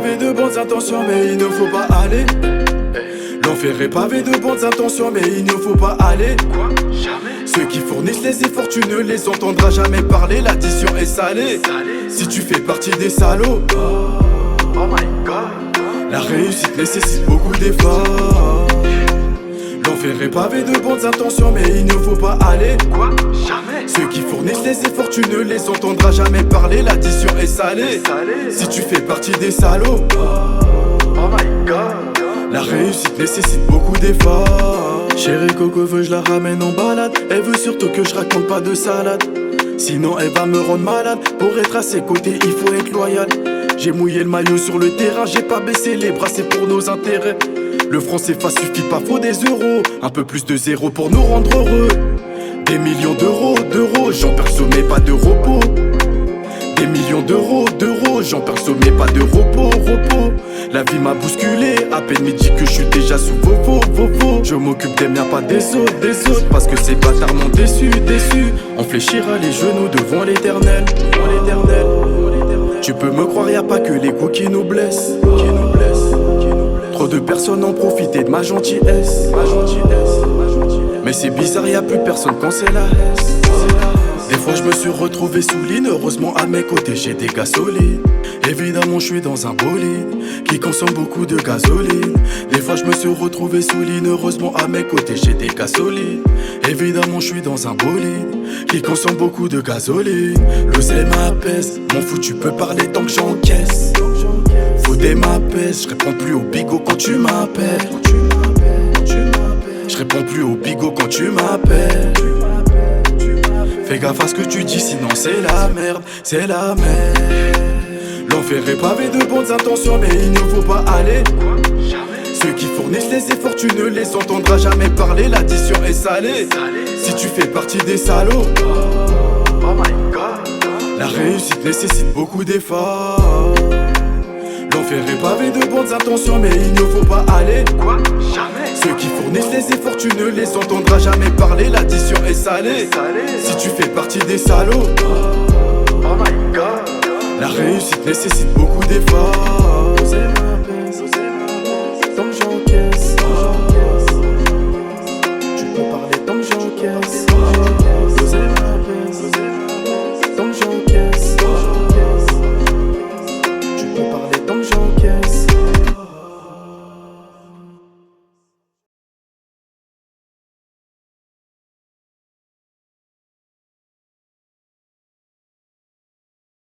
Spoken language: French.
pavé de bonnes intentions, mais il ne faut pas aller. L'enfer est pavé de bonnes intentions, mais il ne faut pas aller. Quoi? Jamais. Ceux qui fournissent les efforts, tu ne les entendras jamais parler. L'addition est salée. Si tu fais partie des salauds, Oh my god. la réussite nécessite beaucoup d'efforts. L'enfer est pavé de bonnes intentions, mais il ne faut pas aller. Quoi? Jamais. Ceux qui fournissent les efforts, tu ne les entendras jamais parler. L'addition est salée. Si tu fais partie des salauds, Oh my god. la réussite nécessite beaucoup d'efforts. Chérie Coco veut que je la ramène en balade. Elle veut surtout que je raconte pas de salade. Sinon elle va me rendre malade. Pour être à ses côtés il faut être loyal. J'ai mouillé le maillot sur le terrain. J'ai pas baissé les bras, c'est pour nos intérêts. Le franc CFA suffit pas, faut des euros. Un peu plus de zéro pour nous rendre heureux. Des millions d'euros, j'en perds mais pas de repos. Des millions d'euros, j'en perds mais pas de repos. La vie m'a bousculé, à peine midi que je suis déjà sous Vovo. Je m'occupe des miens, pas des autres, parce que ces bâtards m'ont déçu. On fléchira les genoux devant l'éternel. Tu peux me croire, y a pas que les coups qui nous blessent. Trop de personnes ont profité de ma gentillesse. Mais c'est bizarre, y a plus personne quand c'est la haine. Des fois je me suis retrouvé sous l'île. Heureusement à mes côtés j'ai des gars solides. Évidemment je suis dans un bolide qui consomme beaucoup de gasoline. Des fois je me suis retrouvé sous l'île. Heureusement à mes côtés j'ai des gars solides. Évidemment je suis dans un bolide qui consomme beaucoup de gasoline. L'oseille m'apaise, m'en fous tu peux parler tant que j'encaisse. Faut des m'apaise, je réponds plus au bigot quand tu m'appelles. Je réponds plus au bigot quand tu m'appelles. Fais gaffe à ce que tu dis, sinon c'est la merde, c'est la merde. L'enfer est pavé de bonnes intentions, mais il ne faut pas aller. Quoi? Jamais. Ceux qui fournissent les efforts, tu ne les entendras jamais parler. L'addition est salée. Si tu fais partie des salauds, Oh my god. la réussite nécessite beaucoup d'efforts. L'enfer est pavé de bonnes intentions, mais il ne faut pas aller. Quoi? Jamais. Ceux qui fournissent les efforts, tu ne les entendras jamais parler. L'addition est salée. Si tu fais partie des salauds, Oh my god. la réussite nécessite beaucoup d'efforts.